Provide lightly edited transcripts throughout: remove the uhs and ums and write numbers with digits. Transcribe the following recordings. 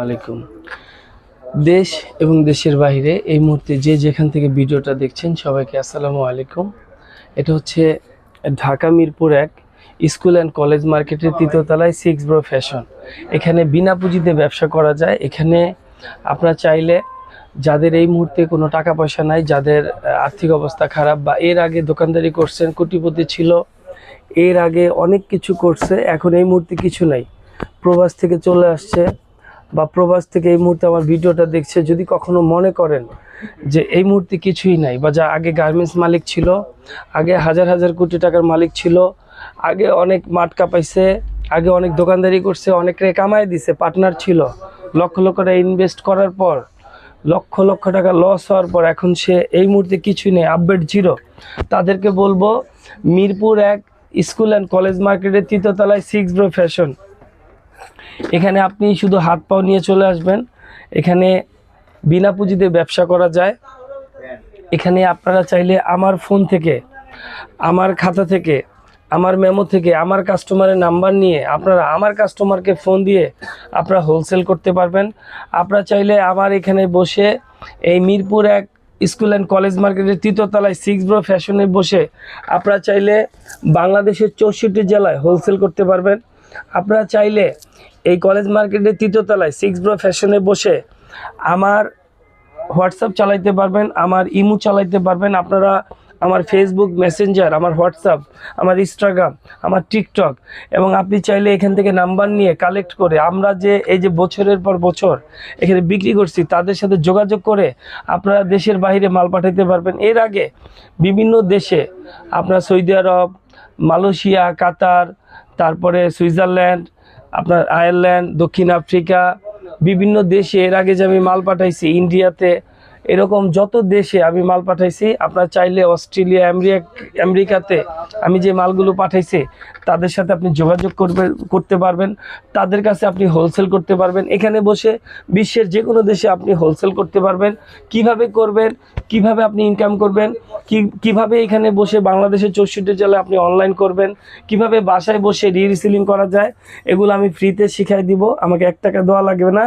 আলাইকুম। দেশ এবং দেশের বাইরে এই মুহূর্তে যে যেখান থেকে ভিডিওটা দেখছেন সবাইকে আসসালামু আলাইকুম। এটা হচ্ছে Dhaka Mirpur 1 school and college মার্কেটের তৃতীয়তলায় 6 ব্রো ফ্যাশন। এখানে বিনা পুঁজিতে ব্যবসা করা যায়। এখানে আপনারা চাইলে যাদের এই মুহূর্তে কোনো টাকা পয়সা নাই, যাদের আর্থিক অবস্থা খারাপ বা এর আগে দোকানদারি করছেন, কোটিপতি ছিল, এর আগে অনেক কিছু করছে, এখন এই মুহূর্তে কিছু নাই, প্রবাস থেকে চলে আসছে বা প্রবাস থেকে এই মুহূর্তে আমার ভিডিওটা দেখছে, যদি কখনো মনে করেন যে এই মুহূর্তে কিছুই নাই, বা যা আগে গার্মেন্টস মালিক ছিল, আগে হাজার হাজার কোটি টাকার মালিক ছিল, আগে অনেক মাঠ কাঁপাইছে, আগে অনেক দোকানদারি করছে, অনেকে কামাই দিছে, পার্টনার ছিল, লক্ষ লক্ষ টাকা ইনভেস্ট করার পর লক্ষ লক্ষ টাকা লস হওয়ার পর এখন সে এই মুহূর্তে কিছুই নেই, আপডেট জিরো, তাদেরকে বলবো মিরপুর 1 স্কুল অ্যান্ড কলেজ মার্কেটের তৃতীয়তলায় 6 ব্রো ফ্যাশন। এখানে আপনি শুধু হাত পাও নিয়ে চলে আসবেন। এখানে বিনা পুঁজিতে ব্যবসা করা যায়। এখানে আপনারা চাইলে আমার ফোন থেকে, আমার খাতা থেকে, আমার মেমো থেকে, আমার কাস্টমারের নাম্বার নিয়ে আপনারা আমার কাস্টমারকে ফোন দিয়ে আপনারা হোলসেল করতে পারবেন। আপনারা চাইলে আমার এখানে বসে এই মিরপুর 1 স্কুল অ্যান্ড কলেজ মার্কেটের তৃতীয়তলায় 6 ব্রো ফ্যাশনে বসে আপনারা চাইলে বাংলাদেশের 64 জেলায় হোলসেল করতে পারবেন। আপনারা চাইলে এই কলেজ মার্কেটের তৃতীয়তলায় 6 ব্রো ফ্যাশনে বসে আমার হোয়াটসঅ্যাপ চালাইতে পারবেন, আমার ইমো চালাইতে পারবেন, আপনারা আমার ফেসবুক মেসেঞ্জার, আমার হোয়াটসঅ্যাপ, আমার ইনস্টাগ্রাম, আমার টিকটক, এবং আপনি চাইলে এখান থেকে নাম্বার নিয়ে কালেক্ট করে আমরা যে এই যে বছরের পর বছর এখানে বিক্রি করছি তাদের সাথে যোগাযোগ করে আপনারা দেশের বাইরে মাল পাঠাতে পারবেন। এর আগে বিভিন্ন দেশে আপনার সৌদি আরব, মালয়েশিয়া, কাতার, তারপরে সুইজারল্যান্ড, আপনার আয়ারল্যান্ড, দক্ষিণ আফ্রিকা, বিভিন্ন দেশে এর আগে যে আমি মাল পাঠাইছি, ইন্ডিয়াতে, এরকম যত দেশে আমি মাল পাঠাইছি, আপনারা চাইলে অস্ট্রেলিয়া, আমেরিকাতে আমি যে মালগুলো পাঠাইছি তাদের সাথে আপনি যোগাযোগ করতে পারবেন, তাদের কাছে আপনি হোলসেল করতে পারবেন। এখানে বসে বিশ্বের যে কোনো দেশে আপনি হোলসেল করতে পারবেন। কিভাবে করবেন, কিভাবে আপনি ইনকাম করবেন, কিভাবে এখানে বসে বাংলাদেশের 64 জেলায় আপনি অনলাইন করবেন, কিভাবে বাসায় বসে রিসেলিং করা যায়, এগুলো আমি ফ্রিতে শিখাই দিব, আমাকে 1 টাকা দেওয়া লাগবে না।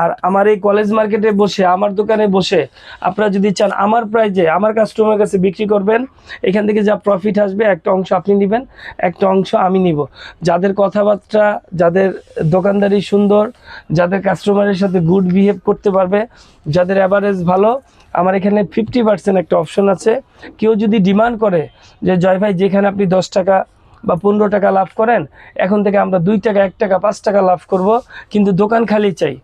আর আমার এই কলেজ মার্কেটে বসে, আমার দোকানে বসে আপনারা যদি চান আমার প্রাইজে আমার কাস্টমার কাছে বিক্রি করবেন, এখান থেকে যা প্রফিট আসবে একটা অংশ আপনি নেবেন, একটা অংশ আমি নিব। যাদের কথাবার্তা, যাদের দোকানদারি সুন্দর, যাদের কাস্টমারের সাথে গুড বিহেভ করতে পারবে, যাদের অ্যাভারেজ ভালো, আমার এখানে 50% একটা অপশন আছে। কেউ যদি ডিমান্ড করে যে জয় ভাই যেখানে আপনি 10 টাকা বা 15 টাকা লাভ করেন, এখন থেকে আমরা 2 টাকা, 1 টাকা, 5 টাকা লাভ করব, কিন্তু দোকান খালি চাই,